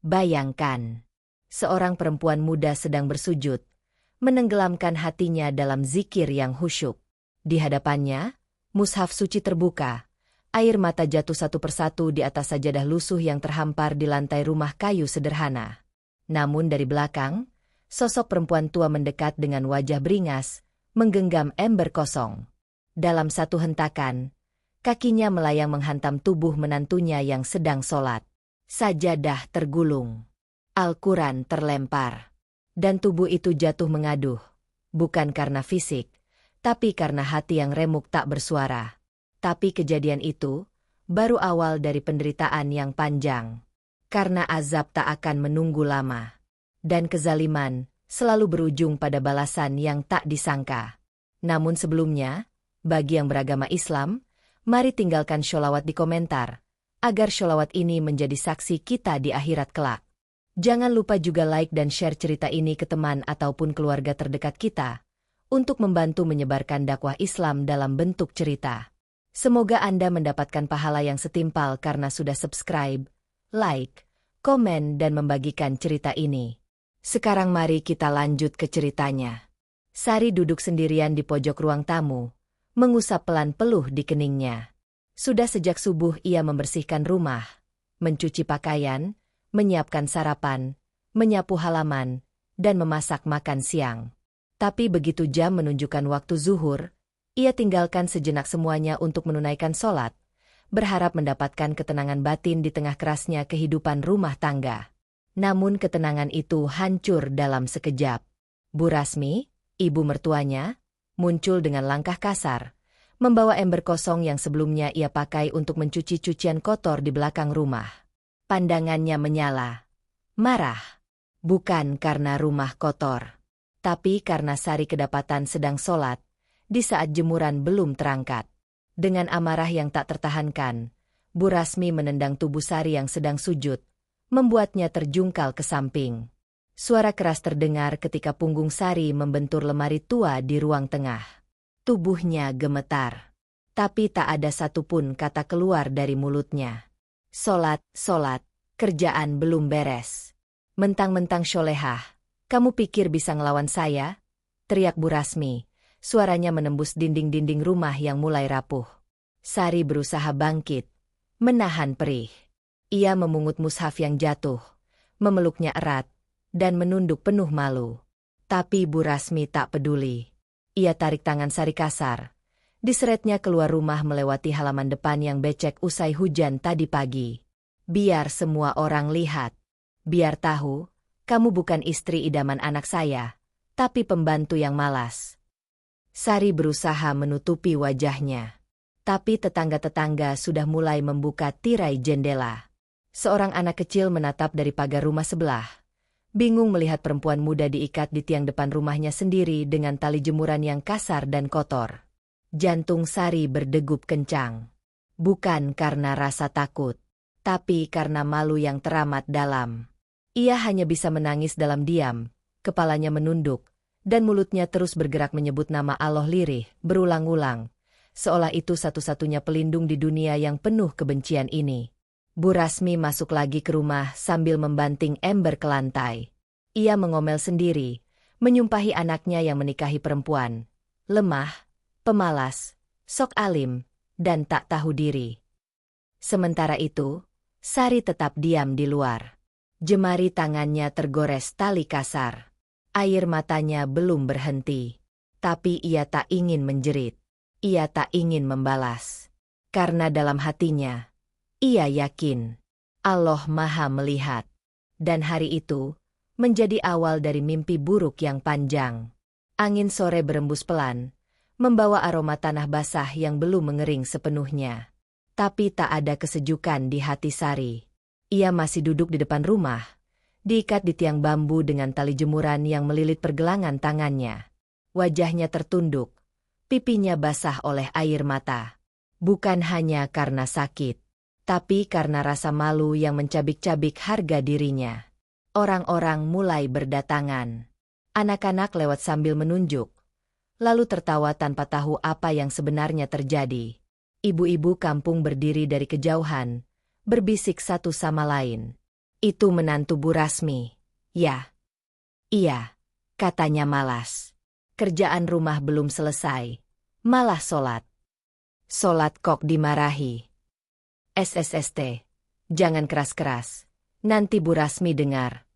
Bayangkan, seorang perempuan muda sedang bersujud, menenggelamkan hatinya dalam zikir yang khusyuk. Di hadapannya, mushaf suci terbuka, air mata jatuh satu persatu di atas sajadah lusuh yang terhampar di lantai rumah kayu sederhana. Namun dari belakang, sosok perempuan tua mendekat dengan wajah beringas, menggenggam ember kosong. Dalam satu hentakan, kakinya melayang menghantam tubuh menantunya yang sedang sholat. Sajadah tergulung, Al-Quran terlempar, dan tubuh itu jatuh mengaduh, bukan karena fisik, tapi karena hati yang remuk tak bersuara. Tapi kejadian itu baru awal dari penderitaan yang panjang, karena azab tak akan menunggu lama, dan kezaliman selalu berujung pada balasan yang tak disangka. Namun sebelumnya, bagi yang beragama Islam, mari tinggalkan sholawat di komentar, agar sholawat ini menjadi saksi kita di akhirat kelak. Jangan lupa juga like dan share cerita ini ke teman ataupun keluarga terdekat kita, untuk membantu menyebarkan dakwah Islam dalam bentuk cerita. Semoga Anda mendapatkan pahala yang setimpal karena sudah subscribe, like, komen dan membagikan cerita ini. Sekarang mari kita lanjut ke ceritanya. Sari duduk sendirian di pojok ruang tamu, mengusap pelan peluh di keningnya. Sudah sejak subuh ia membersihkan rumah, mencuci pakaian, menyiapkan sarapan, menyapu halaman, dan memasak makan siang. Tapi begitu jam menunjukkan waktu zuhur, ia tinggalkan sejenak semuanya untuk menunaikan sholat, berharap mendapatkan ketenangan batin di tengah kerasnya kehidupan rumah tangga. Namun ketenangan itu hancur dalam sekejap. Bu Rasmi, ibu mertuanya, muncul dengan langkah kasar, membawa ember kosong yang sebelumnya ia pakai untuk mencuci cucian kotor di belakang rumah. Pandangannya menyala, marah, bukan karena rumah kotor, tapi karena Sari kedapatan sedang sholat, di saat jemuran belum terangkat. Dengan amarah yang tak tertahankan, Bu Rasmi menendang tubuh Sari yang sedang sujud, membuatnya terjungkal ke samping. Suara keras terdengar ketika punggung Sari membentur lemari tua di ruang tengah. Tubuhnya gemetar, tapi tak ada satupun kata keluar dari mulutnya. Sholat, kerjaan belum beres. Mentang-mentang sholehah, kamu pikir bisa ngelawan saya? Teriak Bu Rasmi, suaranya menembus dinding-dinding rumah yang mulai rapuh. Sari berusaha bangkit, menahan perih. Ia memungut mushaf yang jatuh, memeluknya erat, dan menunduk penuh malu. Tapi Bu Rasmi tak peduli. Ia tarik tangan Sari kasar. Diseretnya keluar rumah melewati halaman depan yang becek usai hujan tadi pagi. Biar semua orang lihat. Biar tahu, kamu bukan istri idaman anak saya, tapi pembantu yang malas. Sari berusaha menutupi wajahnya. Tapi tetangga-tetangga sudah mulai membuka tirai jendela. Seorang anak kecil menatap dari pagar rumah sebelah. Bingung melihat perempuan muda diikat di tiang depan rumahnya sendiri dengan tali jemuran yang kasar dan kotor. Jantung Sari berdegup kencang. Bukan karena rasa takut, tapi karena malu yang teramat dalam. Ia hanya bisa menangis dalam diam, kepalanya menunduk, dan mulutnya terus bergerak menyebut nama Allah lirih, berulang-ulang, seolah itu satu-satunya pelindung di dunia yang penuh kebencian ini. Bu Rasmi masuk lagi ke rumah sambil membanting ember ke lantai. Ia mengomel sendiri, menyumpahi anaknya yang menikahi perempuan. Lemah, pemalas, sok alim, dan tak tahu diri. Sementara itu, Sari tetap diam di luar. Jemari tangannya tergores tali kasar. Air matanya belum berhenti. Tapi ia tak ingin menjerit. Ia tak ingin membalas. Karena dalam hatinya, ia yakin Allah Maha melihat. Dan hari itu menjadi awal dari mimpi buruk yang panjang. Angin sore berembus pelan, membawa aroma tanah basah yang belum mengering sepenuhnya. Tapi tak ada kesejukan di hati Sari. Ia masih duduk di depan rumah, diikat di tiang bambu dengan tali jemuran yang melilit pergelangan tangannya. Wajahnya tertunduk, pipinya basah oleh air mata. Bukan hanya karena sakit, tapi karena rasa malu yang mencabik-cabik harga dirinya. Orang-orang mulai berdatangan. Anak-anak lewat sambil menunjuk, lalu tertawa tanpa tahu apa yang sebenarnya terjadi. Ibu-ibu kampung berdiri dari kejauhan, berbisik satu sama lain. Itu menantu Bu Rasmi. Ya. Iya, katanya malas. Kerjaan rumah belum selesai. Malah sholat. Sholat kok dimarahi. SSST. Jangan keras-keras. Nanti Bu Rasmi dengar.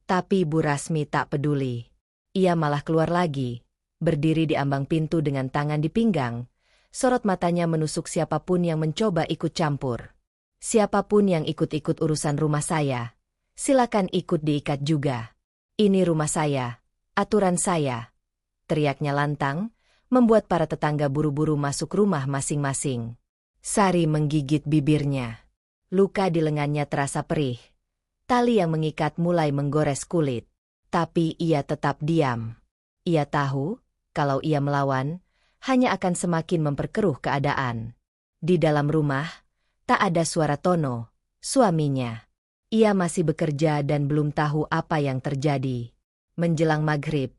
Tapi Bu Rasmi tak peduli. Ia malah keluar lagi, berdiri di ambang pintu dengan tangan di pinggang. Sorot matanya menusuk siapapun yang mencoba ikut campur. Siapapun yang ikut-ikut urusan rumah saya, silakan ikut diikat juga. Ini rumah saya, aturan saya. Teriaknya lantang, membuat para tetangga buru-buru masuk rumah masing-masing. Sari menggigit bibirnya. Luka di lengannya terasa perih. Tali yang mengikat mulai menggores kulit. Tapi ia tetap diam. Ia tahu, kalau ia melawan, hanya akan semakin memperkeruh keadaan. Di dalam rumah, tak ada suara Tono, suaminya. Ia masih bekerja dan belum tahu apa yang terjadi. Menjelang maghrib,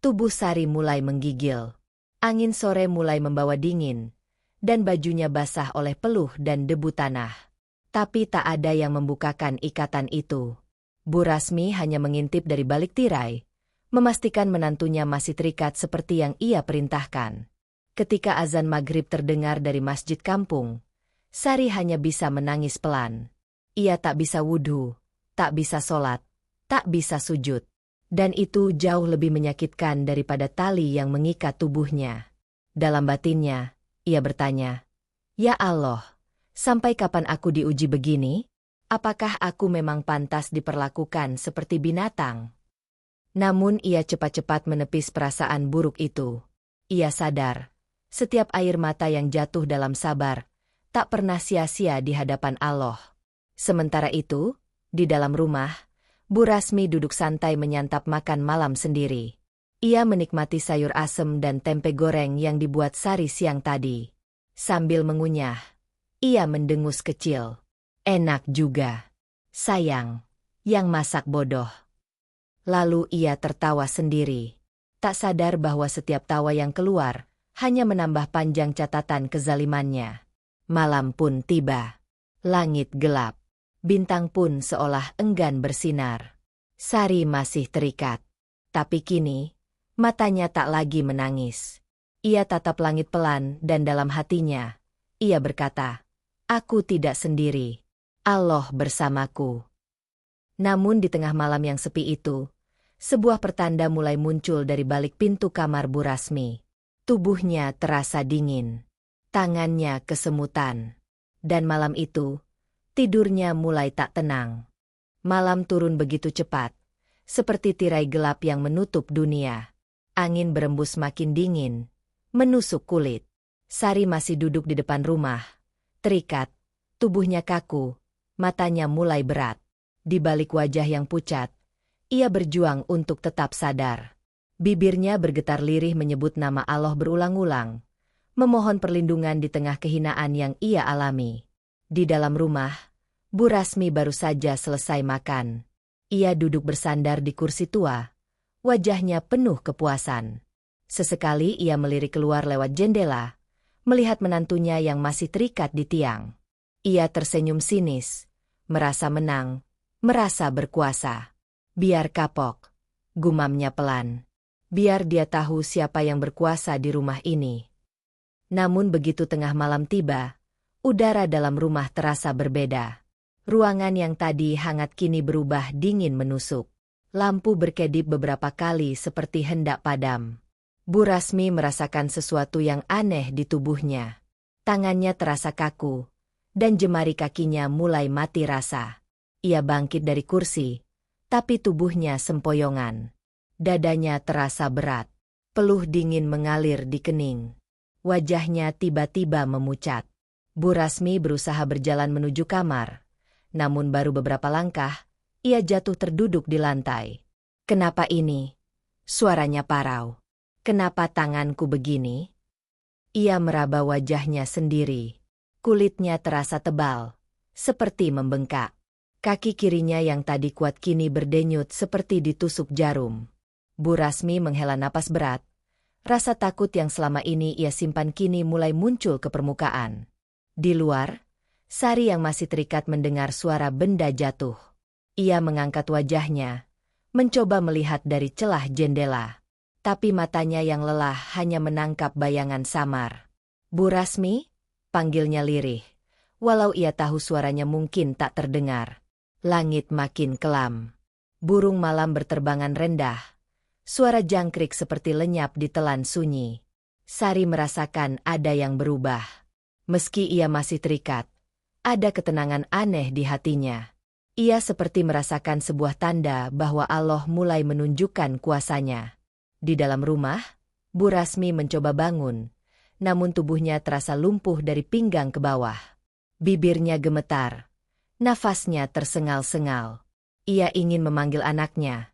tubuh Sari mulai menggigil. Angin sore mulai membawa dingin, dan bajunya basah oleh peluh dan debu tanah. Tapi tak ada yang membukakan ikatan itu. Bu Rasmi hanya mengintip dari balik tirai, memastikan menantunya masih terikat seperti yang ia perintahkan. Ketika azan maghrib terdengar dari masjid kampung, Sari hanya bisa menangis pelan. Ia tak bisa wudhu, tak bisa sholat, tak bisa sujud. Dan itu jauh lebih menyakitkan daripada tali yang mengikat tubuhnya. Dalam batinnya, ia bertanya, "Ya Allah, sampai kapan aku diuji begini? Apakah aku memang pantas diperlakukan seperti binatang?" Namun ia cepat-cepat menepis perasaan buruk itu. Ia sadar, setiap air mata yang jatuh dalam sabar, tak pernah sia-sia di hadapan Allah. Sementara itu, di dalam rumah, Bu Rasmi duduk santai menyantap makan malam sendiri. Ia menikmati sayur asem dan tempe goreng yang dibuat Sari siang tadi. Sambil mengunyah, ia mendengus kecil. Enak juga. Sayang, yang masak bodoh. Lalu ia tertawa sendiri. Tak sadar bahwa setiap tawa yang keluar hanya menambah panjang catatan kezalimannya. Malam pun tiba. Langit gelap. Bintang pun seolah enggan bersinar. Sari masih terikat. Tapi kini, matanya tak lagi menangis. Ia tatap langit pelan dan dalam hatinya, ia berkata, "Aku tidak sendiri. Allah bersamaku." Namun di tengah malam yang sepi itu, sebuah pertanda mulai muncul dari balik pintu kamar Bu Rasmi. Tubuhnya terasa dingin. Tangannya kesemutan. Dan malam itu, tidurnya mulai tak tenang. Malam turun begitu cepat, seperti tirai gelap yang menutup dunia. Angin berembus makin dingin, menusuk kulit. Sari masih duduk di depan rumah, terikat, tubuhnya kaku, matanya mulai berat. Di balik wajah yang pucat, ia berjuang untuk tetap sadar. Bibirnya bergetar lirih menyebut nama Allah berulang-ulang, memohon perlindungan di tengah kehinaan yang ia alami. Di dalam rumah, Bu Rasmi baru saja selesai makan. Ia duduk bersandar di kursi tua, wajahnya penuh kepuasan. Sesekali ia melirik keluar lewat jendela, melihat menantunya yang masih terikat di tiang. Ia tersenyum sinis, merasa menang, merasa berkuasa. "Biar kapok," gumamnya pelan. "Biar dia tahu siapa yang berkuasa di rumah ini." Namun begitu tengah malam tiba, udara dalam rumah terasa berbeda. Ruangan yang tadi hangat kini berubah dingin menusuk. Lampu berkedip beberapa kali seperti hendak padam. Bu Rasmi merasakan sesuatu yang aneh di tubuhnya. Tangannya terasa kaku, dan jemari kakinya mulai mati rasa. Ia bangkit dari kursi, tapi tubuhnya sempoyongan. Dadanya terasa berat. Peluh dingin mengalir di kening. Wajahnya tiba-tiba memucat. Bu Rasmi berusaha berjalan menuju kamar. Namun baru beberapa langkah, ia jatuh terduduk di lantai. "Kenapa ini?" Suaranya parau. "Kenapa tanganku begini?" Ia meraba wajahnya sendiri. Kulitnya terasa tebal, seperti membengkak. Kaki kirinya yang tadi kuat kini berdenyut seperti ditusuk jarum. Bu Rasmi menghela napas berat. Rasa takut yang selama ini ia simpan kini mulai muncul ke permukaan. Di luar, Sari yang masih terikat mendengar suara benda jatuh. Ia mengangkat wajahnya, mencoba melihat dari celah jendela. Tapi matanya yang lelah hanya menangkap bayangan samar. "Bu Rasmi?" panggilnya lirih. Walau ia tahu suaranya mungkin tak terdengar. Langit makin kelam. Burung malam berterbangan rendah. Suara jangkrik seperti lenyap di telan sunyi. Sari merasakan ada yang berubah. Meski ia masih terikat, ada ketenangan aneh di hatinya. Ia seperti merasakan sebuah tanda bahwa Allah mulai menunjukkan kuasanya. Di dalam rumah, Bu Rasmi mencoba bangun, namun tubuhnya terasa lumpuh dari pinggang ke bawah. Bibirnya gemetar, nafasnya tersengal-sengal. Ia ingin memanggil anaknya,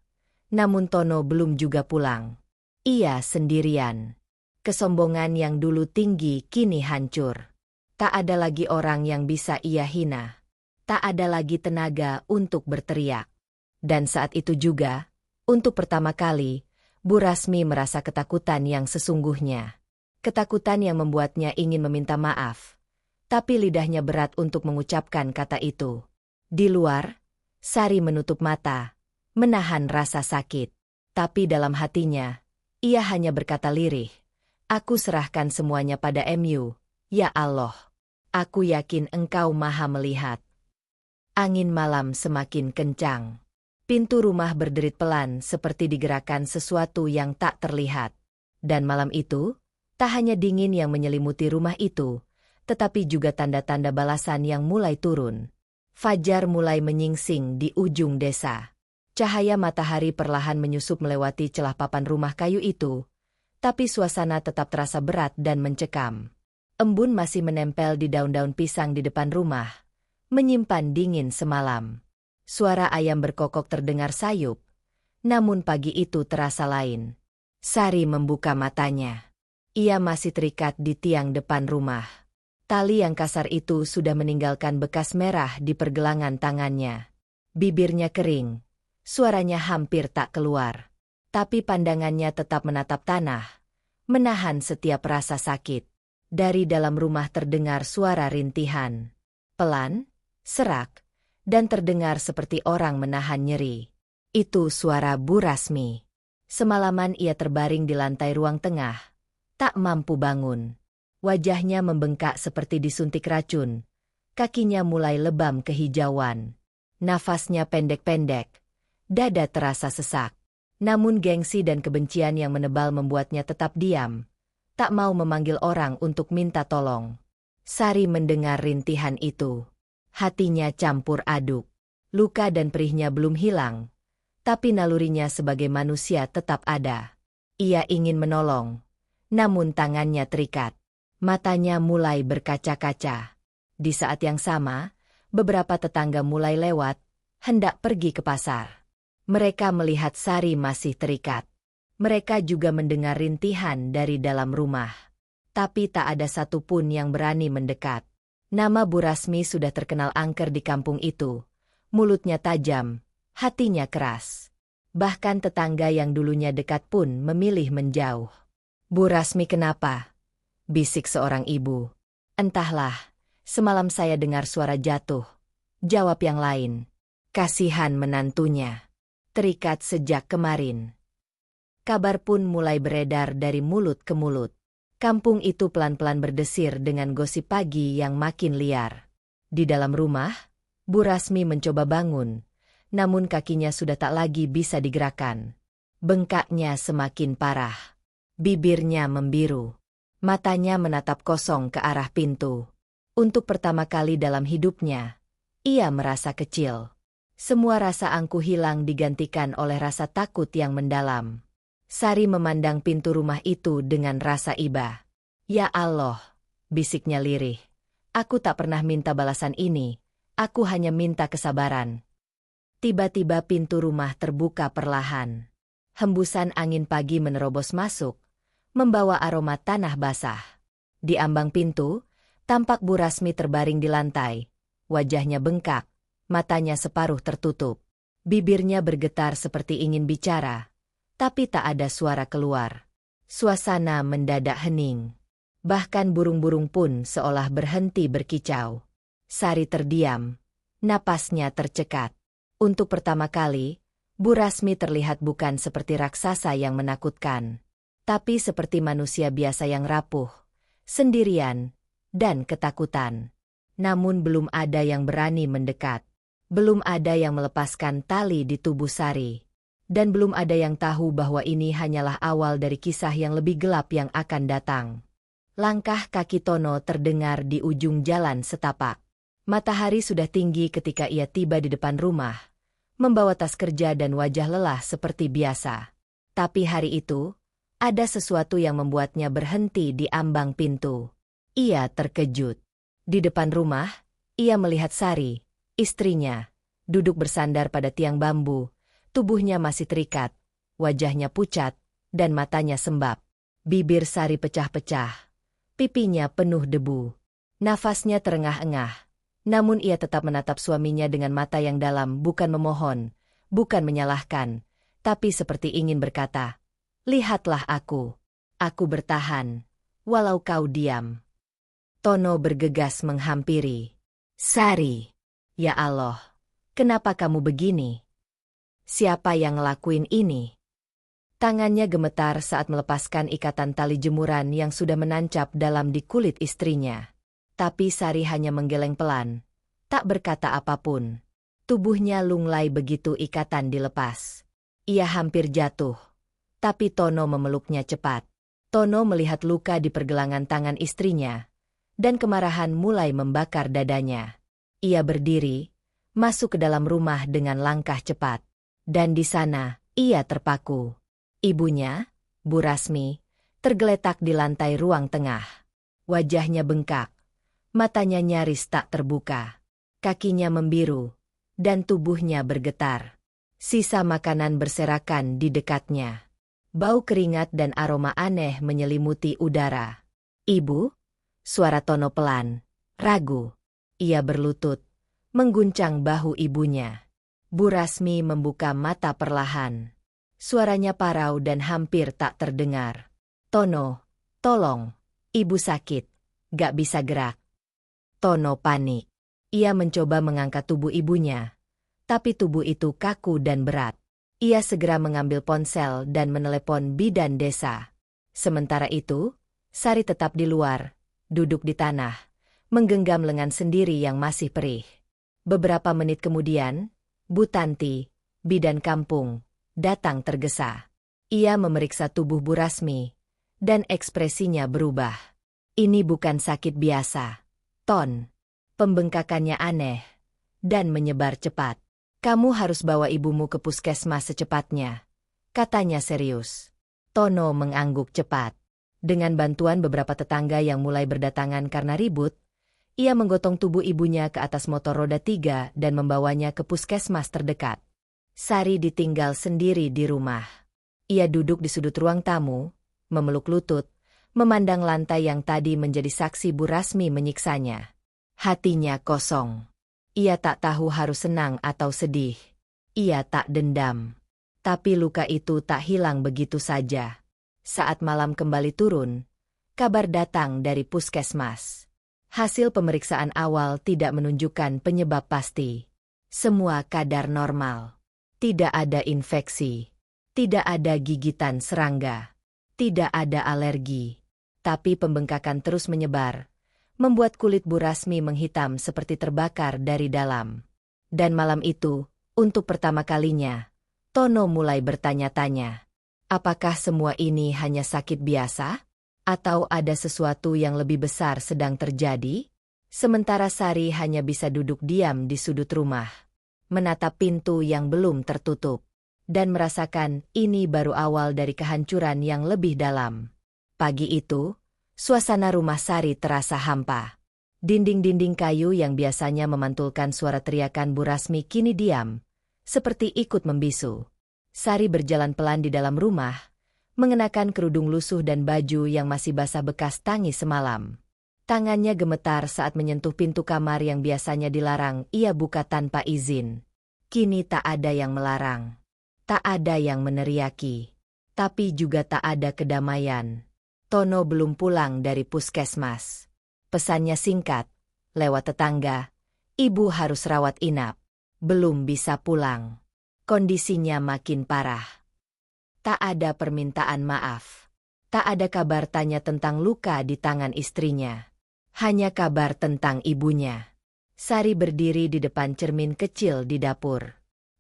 namun Tono belum juga pulang. Ia sendirian. Kesombongan yang dulu tinggi kini hancur. Tak ada lagi orang yang bisa ia hina. Tak ada lagi tenaga untuk berteriak. Dan saat itu juga, untuk pertama kali, Bu Rasmi merasa ketakutan yang sesungguhnya. Ketakutan yang membuatnya ingin meminta maaf. Tapi lidahnya berat untuk mengucapkan kata itu. Di luar, Sari menutup mata, menahan rasa sakit. Tapi dalam hatinya, ia hanya berkata lirih, "Aku serahkan semuanya pada MU, ya Allah. Aku yakin Engkau Maha melihat." Angin malam semakin kencang. Pintu rumah berderit pelan seperti digerakkan sesuatu yang tak terlihat. Dan malam itu, tak hanya dingin yang menyelimuti rumah itu, tetapi juga tanda-tanda balasan yang mulai turun. Fajar mulai menyingsing di ujung desa. Cahaya matahari perlahan menyusup melewati celah papan rumah kayu itu, tapi suasana tetap terasa berat dan mencekam. Embun masih menempel di daun-daun pisang di depan rumah, menyimpan dingin semalam. Suara ayam berkokok terdengar sayup, namun pagi itu terasa lain. Sari membuka matanya. Ia masih terikat di tiang depan rumah. Tali yang kasar itu sudah meninggalkan bekas merah di pergelangan tangannya. Bibirnya kering, suaranya hampir tak keluar. Tapi pandangannya tetap menatap tanah, menahan setiap rasa sakit. Dari dalam rumah terdengar suara rintihan. Pelan, serak, dan terdengar seperti orang menahan nyeri. Itu suara Bu Rasmi. Semalaman ia terbaring di lantai ruang tengah, tak mampu bangun. Wajahnya membengkak seperti disuntik racun. Kakinya mulai lebam kehijauan. Nafasnya pendek-pendek. Dada terasa sesak. Namun gengsi dan kebencian yang menebal membuatnya tetap diam. Tak mau memanggil orang untuk minta tolong. Sari mendengar rintihan itu. Hatinya campur aduk. Luka dan perihnya belum hilang. Tapi nalurinya sebagai manusia tetap ada. Ia ingin menolong. Namun tangannya terikat. Matanya mulai berkaca-kaca. Di saat yang sama, beberapa tetangga mulai lewat, hendak pergi ke pasar. Mereka melihat Sari masih terikat. Mereka juga mendengar rintihan dari dalam rumah. Tapi tak ada satupun yang berani mendekat. Nama Bu Rasmi sudah terkenal angker di kampung itu. Mulutnya tajam, hatinya keras. Bahkan tetangga yang dulunya dekat pun memilih menjauh. "Bu Rasmi kenapa?" bisik seorang ibu. "Entahlah, semalam saya dengar suara jatuh," jawab yang lain. Kasihan menantunya. Terikat sejak kemarin. Kabar pun mulai beredar dari mulut ke mulut. Kampung itu pelan-pelan berdesir dengan gosip pagi yang makin liar. Di dalam rumah, Bu Rasmi mencoba bangun, namun kakinya sudah tak lagi bisa digerakkan. Bengkaknya semakin parah. Bibirnya membiru. Matanya menatap kosong ke arah pintu. Untuk pertama kali dalam hidupnya, ia merasa kecil. Semua rasa angkuh hilang digantikan oleh rasa takut yang mendalam. Sari memandang pintu rumah itu dengan rasa iba. "Ya Allah," bisiknya lirih. "Aku tak pernah minta balasan ini, aku hanya minta kesabaran." Tiba-tiba pintu rumah terbuka perlahan. Hembusan angin pagi menerobos masuk, membawa aroma tanah basah. Di ambang pintu, tampak Bu Rasmi terbaring di lantai. Wajahnya bengkak, matanya separuh tertutup. Bibirnya bergetar seperti ingin bicara, tapi tak ada suara keluar. Suasana mendadak hening. Bahkan burung-burung pun seolah berhenti berkicau. Sari terdiam, napasnya tercekat. Untuk pertama kali, Bu Rasmi terlihat bukan seperti raksasa yang menakutkan, tapi seperti manusia biasa yang rapuh, sendirian, dan ketakutan. Namun belum ada yang berani mendekat. Belum ada yang melepaskan tali di tubuh Sari. Dan belum ada yang tahu bahwa ini hanyalah awal dari kisah yang lebih gelap yang akan datang. Langkah kaki Tono terdengar di ujung jalan setapak. Matahari sudah tinggi ketika ia tiba di depan rumah, membawa tas kerja dan wajah lelah seperti biasa. Tapi hari itu, ada sesuatu yang membuatnya berhenti di ambang pintu. Ia terkejut. Di depan rumah, ia melihat Sari, istrinya, duduk bersandar pada tiang bambu. Tubuhnya masih terikat, wajahnya pucat, dan matanya sembab. Bibir Sari pecah-pecah, pipinya penuh debu. Nafasnya terengah-engah, namun ia tetap menatap suaminya dengan mata yang dalam, bukan memohon, bukan menyalahkan, tapi seperti ingin berkata, "Lihatlah aku bertahan, walau kau diam." Tono bergegas menghampiri. "Sari, ya Allah, kenapa kamu begini? Siapa yang ngelakuin ini?" Tangannya gemetar saat melepaskan ikatan tali jemuran yang sudah menancap dalam di kulit istrinya. Tapi Sari hanya menggeleng pelan, tak berkata apapun. Tubuhnya lunglai begitu ikatan dilepas. Ia hampir jatuh, tapi Tono memeluknya cepat. Tono melihat luka di pergelangan tangan istrinya, dan kemarahan mulai membakar dadanya. Ia berdiri, masuk ke dalam rumah dengan langkah cepat. Dan di sana, ia terpaku. Ibunya, Bu Rasmi, tergeletak di lantai ruang tengah. Wajahnya bengkak, matanya nyaris tak terbuka. Kakinya membiru, dan tubuhnya bergetar. Sisa makanan berserakan di dekatnya. Bau keringat dan aroma aneh menyelimuti udara. "Ibu?" Suara Tono pelan, ragu. Ia berlutut, mengguncang bahu ibunya. Bu Rasmi membuka mata perlahan. Suaranya parau dan hampir tak terdengar. "Tono, tolong. Ibu sakit. Gak bisa gerak." Tono panik. Ia mencoba mengangkat tubuh ibunya. Tapi tubuh itu kaku dan berat. Ia segera mengambil ponsel dan menelepon bidan desa. Sementara itu, Sari tetap di luar, duduk di tanah, menggenggam lengan sendiri yang masih perih. Beberapa menit kemudian, Bu Tanti, bidan kampung, datang tergesa. Ia memeriksa tubuh Bu Rasmi, dan ekspresinya berubah. "Ini bukan sakit biasa, Ton. Pembengkakannya aneh, dan menyebar cepat. Kamu harus bawa ibumu ke puskesmas secepatnya," katanya serius. Tono mengangguk cepat. Dengan bantuan beberapa tetangga yang mulai berdatangan karena ribut, ia menggotong tubuh ibunya ke atas motor roda 3 dan membawanya ke puskesmas terdekat. Sari ditinggal sendiri di rumah. Ia duduk di sudut ruang tamu, memeluk lutut, memandang lantai yang tadi menjadi saksi Bu Rasmi menyiksanya. Hatinya kosong. Ia tak tahu harus senang atau sedih. Ia tak dendam. Tapi luka itu tak hilang begitu saja. Saat malam kembali turun, kabar datang dari puskesmas. Hasil pemeriksaan awal tidak menunjukkan penyebab pasti. Semua kadar normal. Tidak ada infeksi. Tidak ada gigitan serangga. Tidak ada alergi. Tapi pembengkakan terus menyebar, membuat kulit Bu Rasmi menghitam seperti terbakar dari dalam. Dan malam itu, untuk pertama kalinya, Tono mulai bertanya-tanya. Apakah semua ini hanya sakit biasa? Atau ada sesuatu yang lebih besar sedang terjadi? Sementara Sari hanya bisa duduk diam di sudut rumah, menatap pintu yang belum tertutup, dan merasakan ini baru awal dari kehancuran yang lebih dalam. Pagi itu, suasana rumah Sari terasa hampa. Dinding-dinding kayu yang biasanya memantulkan suara teriakan Bu Rasmi kini diam, seperti ikut membisu. Sari berjalan pelan di dalam rumah, mengenakan kerudung lusuh dan baju yang masih basah bekas tangis semalam. Tangannya gemetar saat menyentuh pintu kamar yang biasanya dilarang ia buka tanpa izin. Kini tak ada yang melarang. Tak ada yang meneriaki. Tapi juga tak ada kedamaian. Tono belum pulang dari puskesmas. Pesannya singkat, lewat tetangga, "Ibu harus rawat inap." belum bisa pulang. Kondisinya makin parah. Tak ada permintaan maaf. Tak ada kabar tanya tentang luka di tangan istrinya. Hanya kabar tentang ibunya. Sari berdiri di depan cermin kecil di dapur.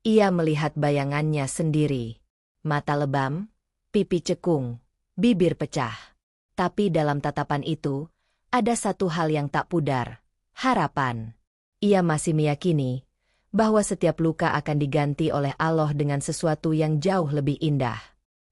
Ia melihat bayangannya sendiri. Mata lebam, pipi cekung, bibir pecah. Tapi dalam tatapan itu, ada satu hal yang tak pudar, harapan. Ia masih meyakini bahwa setiap luka akan diganti oleh Allah dengan sesuatu yang jauh lebih indah.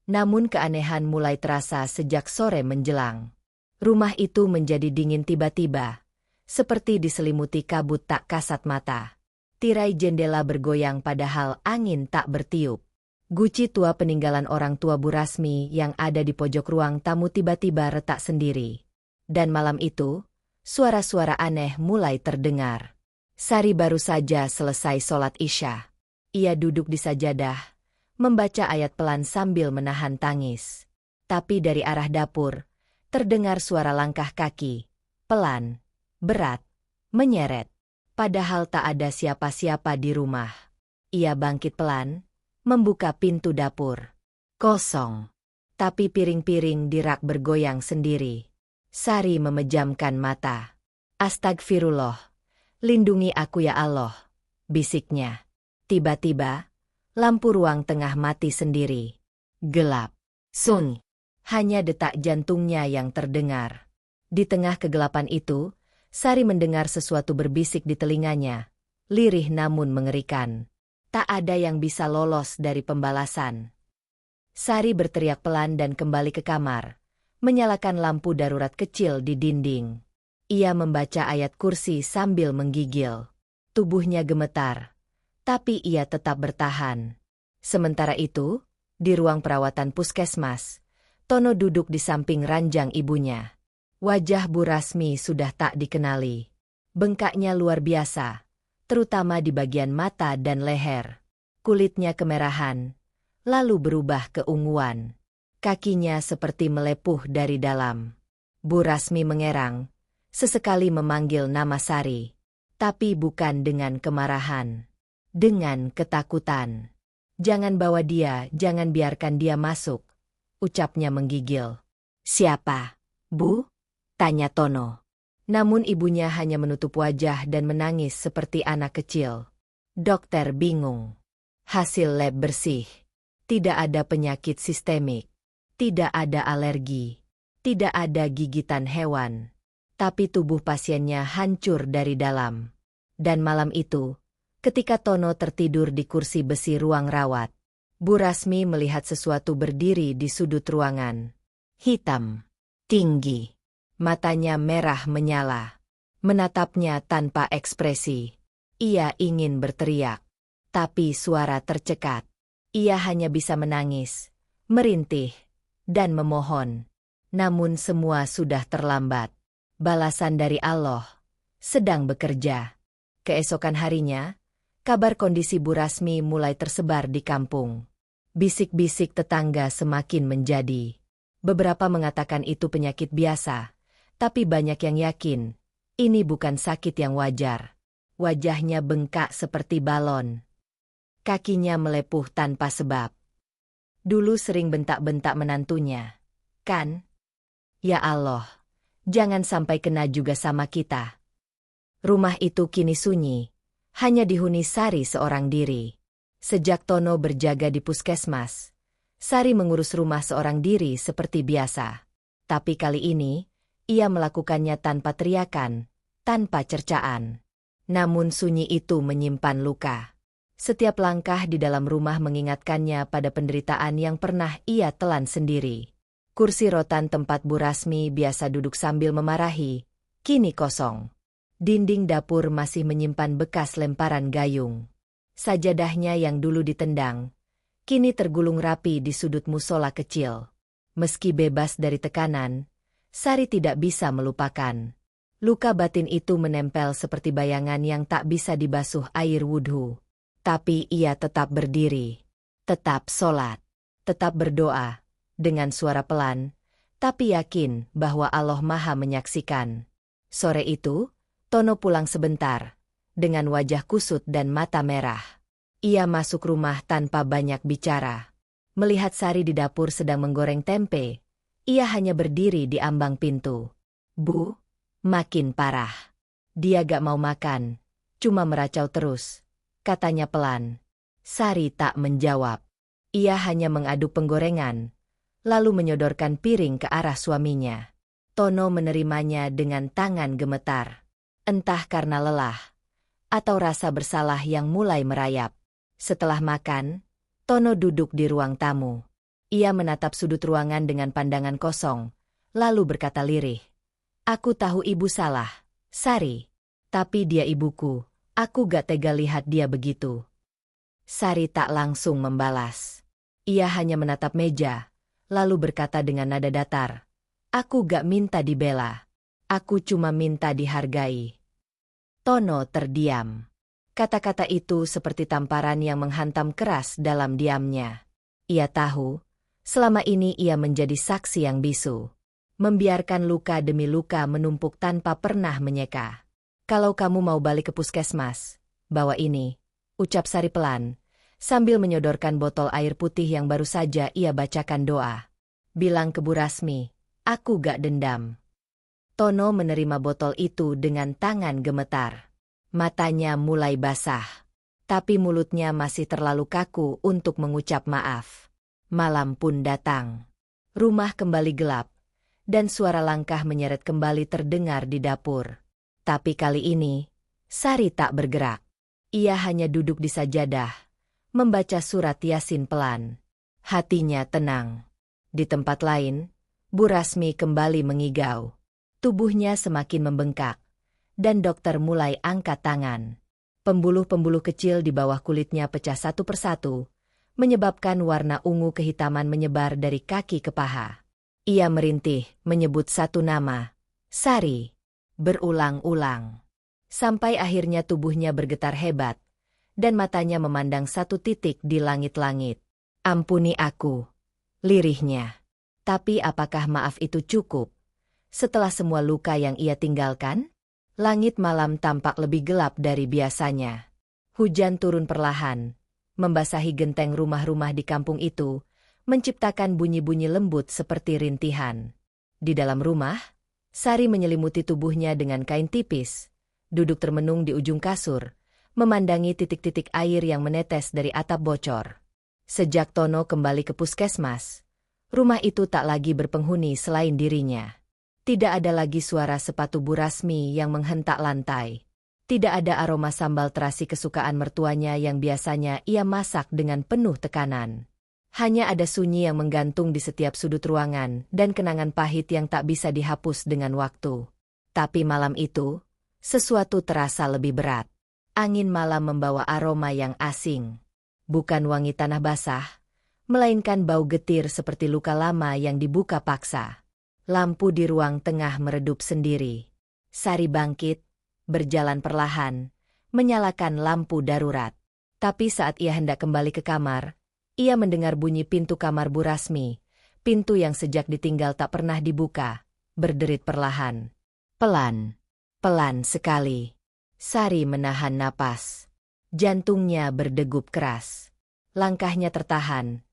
Namun keanehan mulai terasa sejak sore menjelang. Rumah itu menjadi dingin tiba-tiba, seperti diselimuti kabut tak kasat mata. Tirai jendela bergoyang padahal angin tak bertiup. Guci tua peninggalan orang tua Bu Rasmi yang ada di pojok ruang tamu tiba-tiba retak sendiri. Dan malam itu, suara-suara aneh mulai terdengar. Sari baru saja selesai sholat Isya. Ia duduk di sajadah, membaca ayat pelan sambil menahan tangis. Tapi dari arah dapur, terdengar suara langkah kaki, pelan, berat, menyeret. Padahal tak ada siapa-siapa di rumah. Ia bangkit pelan, membuka pintu dapur. Kosong. Tapi piring-piring di rak bergoyang sendiri. Sari memejamkan mata. Astagfirullah. Lindungi aku ya Allah, bisiknya. Tiba-tiba, lampu ruang tengah mati sendiri. Gelap. Sunyi. Hanya detak jantungnya yang terdengar. Di tengah kegelapan itu, Sari mendengar sesuatu berbisik di telinganya. Lirih namun mengerikan. Tak ada yang bisa lolos dari pembalasan. Sari berteriak pelan dan kembali ke kamar, menyalakan lampu darurat kecil di dinding. Ia membaca ayat kursi sambil menggigil. Tubuhnya gemetar, tapi ia tetap bertahan. Sementara itu, di ruang perawatan puskesmas, Tono duduk di samping ranjang ibunya. Wajah Bu Rasmi sudah tak dikenali. Bengkaknya luar biasa, terutama di bagian mata dan leher. Kulitnya kemerahan, lalu berubah keunguan. Kakinya seperti melepuh dari dalam. Bu Rasmi mengerang, sesekali memanggil nama Sari. Tapi bukan dengan kemarahan. Dengan ketakutan. Jangan bawa dia, jangan biarkan dia masuk, ucapnya menggigil. Siapa, Bu? Tanya Tono. Namun ibunya hanya menutup wajah dan menangis seperti anak kecil. Dokter bingung. Hasil lab bersih. Tidak ada penyakit sistemik. Tidak ada alergi. Tidak ada gigitan hewan. Tapi tubuh pasiennya hancur dari dalam. Dan malam itu, ketika Tono tertidur di kursi besi ruang rawat, Bu Rasmi melihat sesuatu berdiri di sudut ruangan. Hitam. Tinggi. Matanya merah menyala. Menatapnya tanpa ekspresi. Ia ingin berteriak. Tapi suara tercekat. Ia hanya bisa menangis, merintih, dan memohon. Namun semua sudah terlambat. Balasan dari Allah sedang bekerja. Keesokan harinya, kabar kondisi Bu Rasmi mulai tersebar di kampung. Bisik-bisik tetangga semakin menjadi. Beberapa mengatakan itu penyakit biasa. Tapi banyak yang yakin, ini bukan sakit yang wajar. Wajahnya bengkak seperti balon. Kakinya melepuh tanpa sebab. Dulu sering bentak-bentak menantunya. Kan? Ya Allah, jangan sampai kena juga sama kita. Rumah itu kini sunyi, hanya dihuni Sari seorang diri. Sejak Tono berjaga di puskesmas, Sari mengurus rumah seorang diri seperti biasa. Tapi kali ini, ia melakukannya tanpa teriakan, tanpa cercaan. Namun sunyi itu menyimpan luka. Setiap langkah di dalam rumah mengingatkannya pada penderitaan yang pernah ia telan sendiri. Kursi rotan tempat Bu Rasmi biasa duduk sambil memarahi, kini kosong. Dinding dapur masih menyimpan bekas lemparan gayung. Sajadahnya yang dulu ditendang, kini tergulung rapi di sudut musola kecil. Meski bebas dari tekanan, Sari tidak bisa melupakan. Luka batin itu menempel seperti bayangan yang tak bisa dibasuh air wudhu. Tapi ia tetap berdiri, tetap sholat, tetap berdoa, dengan suara pelan, tapi yakin bahwa Allah Maha menyaksikan. Sore itu, Tono pulang sebentar, dengan wajah kusut dan mata merah. Ia masuk rumah tanpa banyak bicara. Melihat Sari di dapur sedang menggoreng tempe, ia hanya berdiri di ambang pintu. "Bu," makin parah. "Dia gak mau makan, cuma meracau terus," katanya pelan. Sari tak menjawab. Ia hanya mengaduk penggorengan, lalu menyodorkan piring ke arah suaminya. Tono menerimanya dengan tangan gemetar. Entah karena lelah, atau rasa bersalah yang mulai merayap. Setelah makan, Tono duduk di ruang tamu. Ia menatap sudut ruangan dengan pandangan kosong, lalu berkata lirih, "Aku tahu ibu salah, Sari. Tapi dia ibuku, aku gak tega lihat dia begitu." Sari tak langsung membalas. Ia hanya menatap meja, lalu berkata dengan nada datar, "Aku gak minta dibela. Aku cuma minta dihargai." Tono terdiam. Kata-kata itu seperti tamparan yang menghantam keras dalam diamnya. Ia tahu, selama ini ia menjadi saksi yang bisu. Membiarkan luka demi luka menumpuk tanpa pernah menyeka. "Kalau kamu mau balik ke puskesmas, bawa ini," ucap Sari pelan, sambil menyodorkan botol air putih yang baru saja ia bacakan doa. "Bilang ke Bu Rasmi, aku gak dendam." Tono menerima botol itu dengan tangan gemetar. Matanya mulai basah, tapi mulutnya masih terlalu kaku untuk mengucap maaf. Malam pun datang. Rumah kembali gelap, dan suara langkah menyeret kembali terdengar di dapur. Tapi kali ini, Sari tak bergerak. Ia hanya duduk di sajadah, membaca surat Yasin pelan. Hatinya tenang. Di tempat lain, Bu Rasmi kembali mengigau. Tubuhnya semakin membengkak, dan dokter mulai angkat tangan. Pembuluh-pembuluh kecil di bawah kulitnya pecah satu persatu, menyebabkan warna ungu kehitaman menyebar dari kaki ke paha. Ia merintih, menyebut satu nama, Sari, berulang-ulang. Sampai akhirnya tubuhnya bergetar hebat, dan matanya memandang satu titik di langit-langit. "Ampuni aku," lirihnya. Tapi apakah maaf itu cukup? Setelah semua luka yang ia tinggalkan, langit malam tampak lebih gelap dari biasanya. Hujan turun perlahan, membasahi genteng rumah-rumah di kampung itu, menciptakan bunyi-bunyi lembut seperti rintihan. Di dalam rumah, Sari menyelimuti tubuhnya dengan kain tipis, duduk termenung di ujung kasur, memandangi titik-titik air yang menetes dari atap bocor. Sejak Tono kembali ke puskesmas, rumah itu tak lagi berpenghuni selain dirinya. Tidak ada lagi suara sepatu Bu Rasmi yang menghentak lantai. Tidak ada aroma sambal terasi kesukaan mertuanya yang biasanya ia masak dengan penuh tekanan. Hanya ada sunyi yang menggantung di setiap sudut ruangan dan kenangan pahit yang tak bisa dihapus dengan waktu. Tapi malam itu, sesuatu terasa lebih berat. Angin malam membawa aroma yang asing. Bukan wangi tanah basah, melainkan bau getir seperti luka lama yang dibuka paksa. Lampu di ruang tengah meredup sendiri. Sari bangkit, berjalan perlahan, menyalakan lampu darurat. Tapi saat ia hendak kembali ke kamar, ia mendengar bunyi pintu kamar Bu Rasmi, pintu yang sejak ditinggal tak pernah dibuka, berderit perlahan. Pelan, pelan sekali. Sari menahan napas. Jantungnya berdegup keras. Langkahnya tertahan,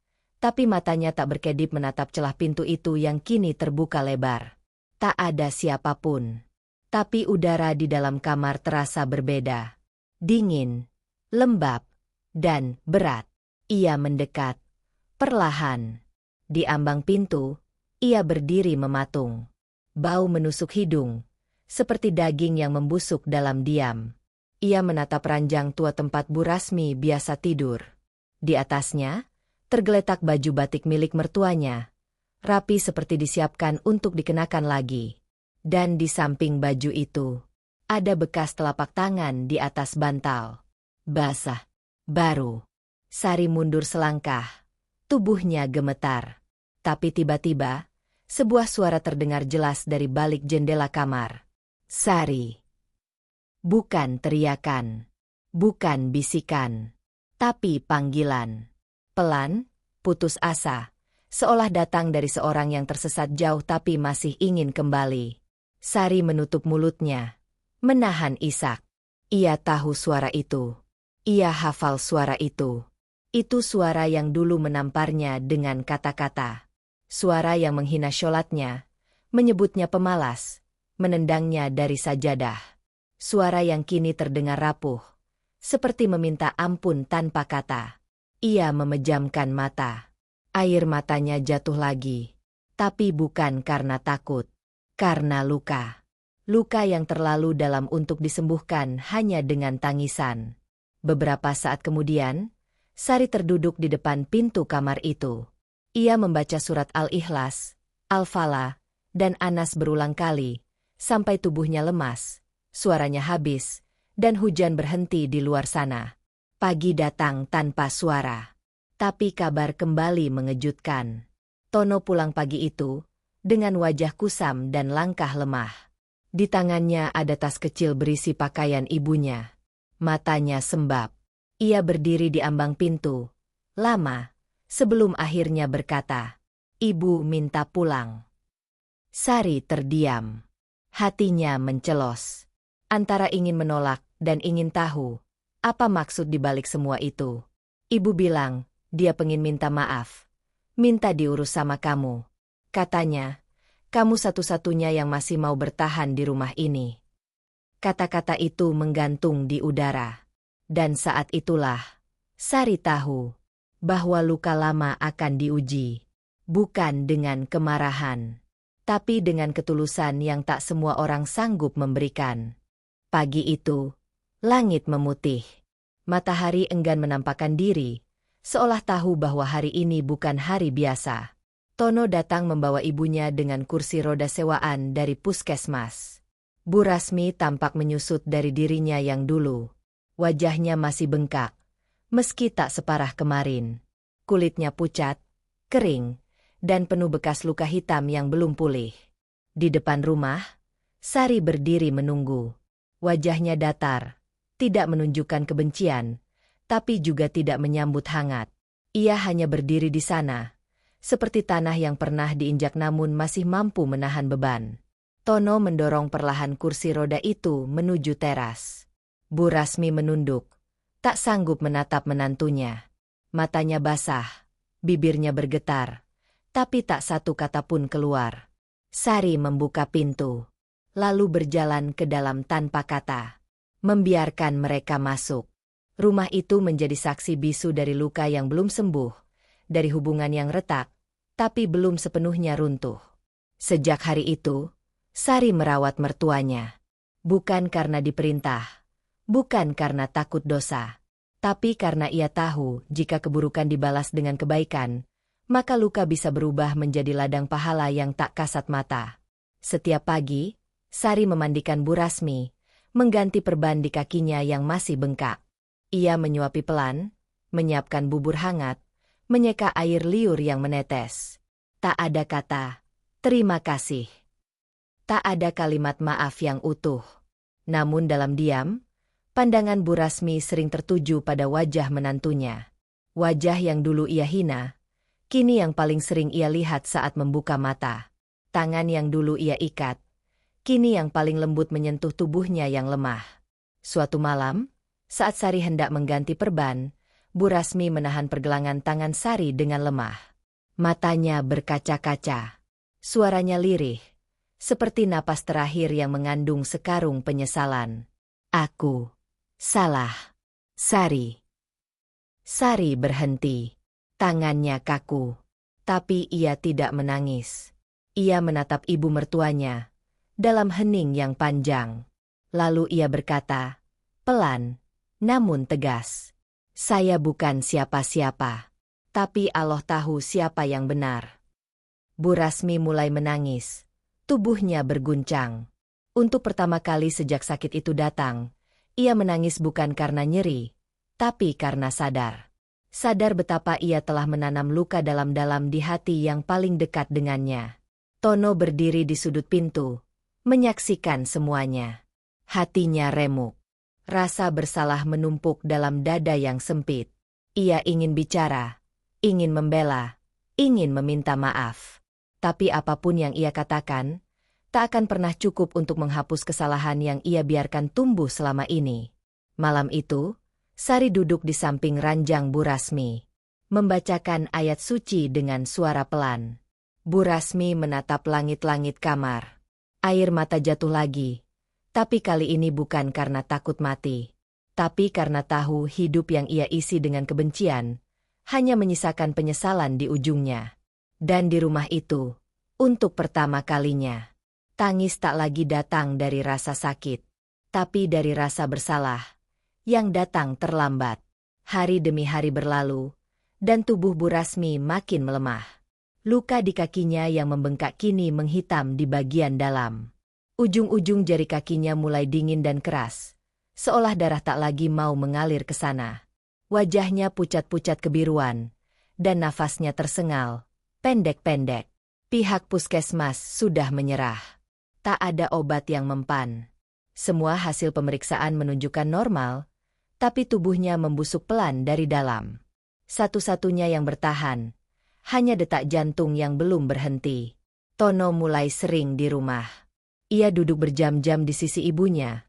tapi matanya tak berkedip menatap celah pintu itu yang kini terbuka lebar. Tak ada siapapun. Tapi udara di dalam kamar terasa berbeda. Dingin, lembab, dan berat. Ia mendekat. Perlahan. Di ambang pintu, ia berdiri mematung. Bau menusuk hidung, seperti daging yang membusuk dalam diam. Ia menatap ranjang tua tempat Bu Rasmi biasa tidur. Di atasnya, tergeletak baju batik milik mertuanya, rapi seperti disiapkan untuk dikenakan lagi. Dan di samping baju itu, ada bekas telapak tangan di atas bantal. Basah, baru. Sari mundur selangkah, tubuhnya gemetar. Tapi tiba-tiba, sebuah suara terdengar jelas dari balik jendela kamar. "Sari." Bukan teriakan, bukan bisikan, tapi panggilan. Pelan, putus asa, seolah datang dari seorang yang tersesat jauh tapi masih ingin kembali. Sari menutup mulutnya, menahan isak. Ia tahu suara itu. Ia hafal suara itu. Itu suara yang dulu menamparnya dengan kata-kata. Suara yang menghina sholatnya, menyebutnya pemalas, menendangnya dari sajadah. Suara yang kini terdengar rapuh, seperti meminta ampun tanpa kata. Ia memejamkan mata. Air matanya jatuh lagi. Tapi bukan karena takut. Karena luka. Luka yang terlalu dalam untuk disembuhkan hanya dengan tangisan. Beberapa saat kemudian, Sari terduduk di depan pintu kamar itu. Ia membaca surat Al-Ikhlas, Al-Falah, dan Anas berulang kali, sampai tubuhnya lemas, suaranya habis, dan hujan berhenti di luar sana. Pagi datang tanpa suara. Tapi kabar kembali mengejutkan. Tono pulang pagi itu, dengan wajah kusam dan langkah lemah. Di tangannya ada tas kecil berisi pakaian ibunya. Matanya sembab. Ia berdiri di ambang pintu. Lama, sebelum akhirnya berkata, "Ibu minta pulang." Sari terdiam. Hatinya mencelos. Antara ingin menolak dan ingin tahu, apa maksud dibalik semua itu. Ibu bilang, dia pengen minta maaf. Minta diurus sama kamu. Katanya, kamu satu-satunya yang masih mau bertahan di rumah ini. Kata-kata itu menggantung di udara. Dan saat itulah, Sari tahu bahwa luka lama akan diuji. Bukan dengan kemarahan, tapi dengan ketulusan yang tak semua orang sanggup memberikan. Pagi itu, langit memutih. Matahari enggan menampakkan diri, seolah tahu bahwa hari ini bukan hari biasa. Tono datang membawa ibunya dengan kursi roda sewaan dari puskesmas. Bu Rasmi tampak menyusut dari dirinya yang dulu. Wajahnya masih bengkak, meski tak separah kemarin. Kulitnya pucat, kering, dan penuh bekas luka hitam yang belum pulih. Di depan rumah, Sari berdiri menunggu. Wajahnya datar, tidak menunjukkan kebencian, tapi juga tidak menyambut hangat. Ia hanya berdiri di sana, seperti tanah yang pernah diinjak namun masih mampu menahan beban. Tono mendorong perlahan kursi roda itu menuju teras. Bu Rasmi menunduk, tak sanggup menatap menantunya. Matanya basah, bibirnya bergetar, tapi tak satu kata pun keluar. Sari membuka pintu, lalu berjalan ke dalam tanpa kata, membiarkan mereka masuk. Rumah itu menjadi saksi bisu dari luka yang belum sembuh, dari hubungan yang retak, tapi belum sepenuhnya runtuh. Sejak hari itu, Sari merawat mertuanya. Bukan karena diperintah, bukan karena takut dosa, tapi karena ia tahu jika keburukan dibalas dengan kebaikan, maka luka bisa berubah menjadi ladang pahala yang tak kasat mata. Setiap pagi, Sari memandikan Bu Rasmi, mengganti perban di kakinya yang masih bengkak. Ia menyuapi pelan, menyiapkan bubur hangat, menyeka air liur yang menetes. Tak ada kata, terima kasih. Tak ada kalimat maaf yang utuh. Namun dalam diam, pandangan Bu Rasmi sering tertuju pada wajah menantunya. Wajah yang dulu ia hina, kini yang paling sering ia lihat saat membuka mata. Tangan yang dulu ia ikat, kini yang paling lembut menyentuh tubuhnya yang lemah. Suatu malam, saat Sari hendak mengganti perban, Bu Rasmi menahan pergelangan tangan Sari dengan lemah. Matanya berkaca-kaca. Suaranya lirih, seperti napas terakhir yang mengandung sekarung penyesalan. Aku salah, Sari. Sari berhenti. Tangannya kaku. Tapi ia tidak menangis. Ia menatap ibu mertuanya dalam hening yang panjang. Lalu ia berkata, pelan, namun tegas. Saya bukan siapa-siapa, tapi Allah tahu siapa yang benar. Bu Rasmi mulai menangis. Tubuhnya berguncang. Untuk pertama kali sejak sakit itu datang, ia menangis bukan karena nyeri, tapi karena sadar. Sadar betapa ia telah menanam luka dalam-dalam di hati yang paling dekat dengannya. Tono berdiri di sudut pintu, menyaksikan semuanya. Hatinya remuk. Rasa bersalah menumpuk dalam dada yang sempit. Ia ingin bicara, ingin membela, ingin meminta maaf. Tapi apapun yang ia katakan, tak akan pernah cukup untuk menghapus kesalahan yang ia biarkan tumbuh selama ini. Malam itu, Sari duduk di samping ranjang Bu Rasmi, membacakan ayat suci dengan suara pelan. Bu Rasmi menatap langit-langit kamar. Air mata jatuh lagi, tapi kali ini bukan karena takut mati, tapi karena tahu hidup yang ia isi dengan kebencian, hanya menyisakan penyesalan di ujungnya. Dan di rumah itu, untuk pertama kalinya, tangis tak lagi datang dari rasa sakit, tapi dari rasa bersalah, yang datang terlambat. Hari demi hari berlalu, dan tubuh Bu Rasmi makin melemah. Luka di kakinya yang membengkak kini menghitam di bagian dalam. Ujung-ujung jari kakinya mulai dingin dan keras, seolah darah tak lagi mau mengalir ke sana. Wajahnya pucat-pucat kebiruan, dan nafasnya tersengal, pendek-pendek. Pihak puskesmas sudah menyerah. Tak ada obat yang mempan. Semua hasil pemeriksaan menunjukkan normal, tapi tubuhnya membusuk pelan dari dalam. Satu-satunya yang bertahan, hanya detak jantung yang belum berhenti. Tono mulai sering di rumah. Ia duduk berjam-jam di sisi ibunya,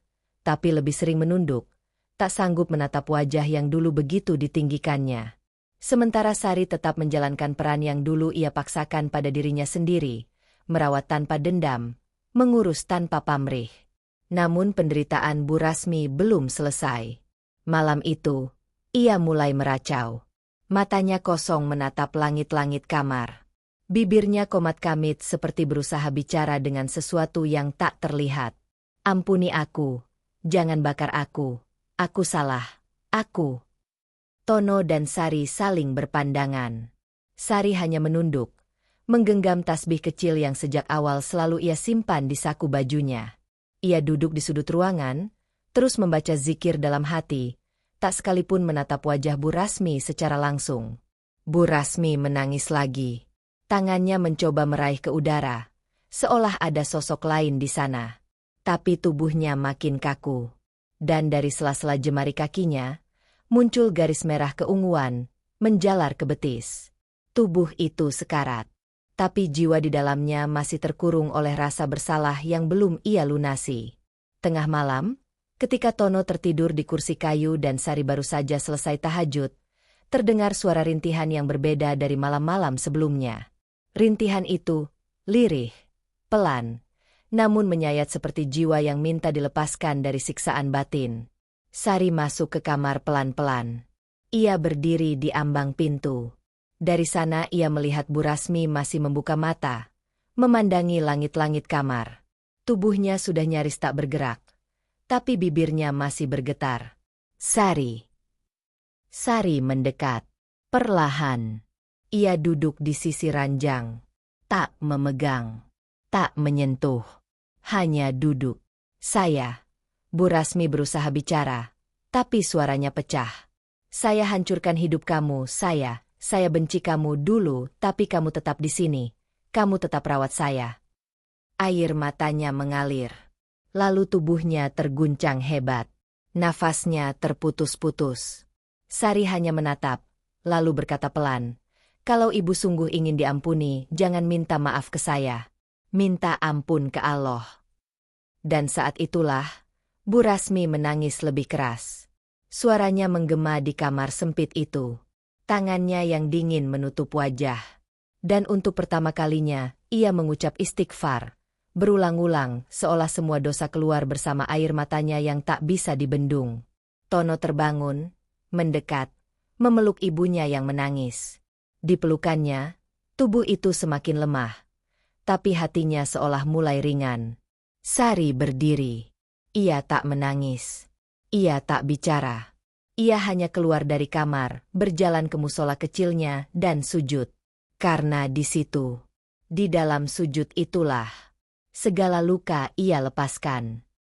tapi lebih sering menunduk, tak sanggup menatap wajah yang dulu begitu ditinggikannya. Sementara Sari tetap menjalankan peran yang dulu ia paksakan pada dirinya sendiri, merawat tanpa dendam, mengurus tanpa pamrih. Namun penderitaan Bu Rasmi belum selesai. Malam itu, ia mulai meracau. Matanya kosong menatap langit-langit kamar. Bibirnya komat-kamit seperti berusaha bicara dengan sesuatu yang tak terlihat. Ampuni aku, jangan bakar aku salah, aku. Tono dan Sari saling berpandangan. Sari hanya menunduk, menggenggam tasbih kecil yang sejak awal selalu ia simpan di saku bajunya. Ia duduk di sudut ruangan, terus membaca zikir dalam hati, tak sekalipun menatap wajah Bu Rasmi secara langsung. Bu Rasmi menangis lagi. Tangannya mencoba meraih ke udara, seolah ada sosok lain di sana. Tapi tubuhnya makin kaku. Dan dari sela-sela jemari kakinya, muncul garis merah keunguan, menjalar ke betis. Tubuh itu sekarat. Tapi jiwa di dalamnya masih terkurung oleh rasa bersalah yang belum ia lunasi. Tengah malam, ketika Tono tertidur di kursi kayu dan Sari baru saja selesai tahajud, terdengar suara rintihan yang berbeda dari malam-malam sebelumnya. Rintihan itu, lirih, pelan, namun menyayat seperti jiwa yang minta dilepaskan dari siksaan batin. Sari masuk ke kamar pelan-pelan. Ia berdiri di ambang pintu. Dari sana ia melihat Bu Rasmi masih membuka mata, memandangi langit-langit kamar. Tubuhnya sudah nyaris tak bergerak, tapi bibirnya masih bergetar. Sari. Sari mendekat. Perlahan. Ia duduk di sisi ranjang. Tak memegang. Tak menyentuh. Hanya duduk. Saya. Bu Rasmi berusaha bicara, tapi suaranya pecah. Saya hancurkan hidup kamu, saya benci kamu dulu, tapi kamu tetap di sini. Kamu tetap rawat saya. Air matanya mengalir. Lalu tubuhnya terguncang hebat. Nafasnya terputus-putus. Sari hanya menatap, lalu berkata pelan, "Kalau ibu sungguh ingin diampuni, jangan minta maaf ke saya. Minta ampun ke Allah." Dan saat itulah, Bu Rasmi menangis lebih keras. Suaranya menggema di kamar sempit itu. Tangannya yang dingin menutup wajah. Dan untuk pertama kalinya, ia mengucap istighfar. Berulang-ulang, seolah semua dosa keluar bersama air matanya yang tak bisa dibendung. Tono terbangun, mendekat, memeluk ibunya yang menangis. Di pelukannya, tubuh itu semakin lemah. Tapi hatinya seolah mulai ringan. Sari berdiri. Ia tak menangis. Ia tak bicara. Ia hanya keluar dari kamar, berjalan ke musola kecilnya, dan sujud. Karena di situ, di dalam sujud itulah, segala luka ia lepaskan.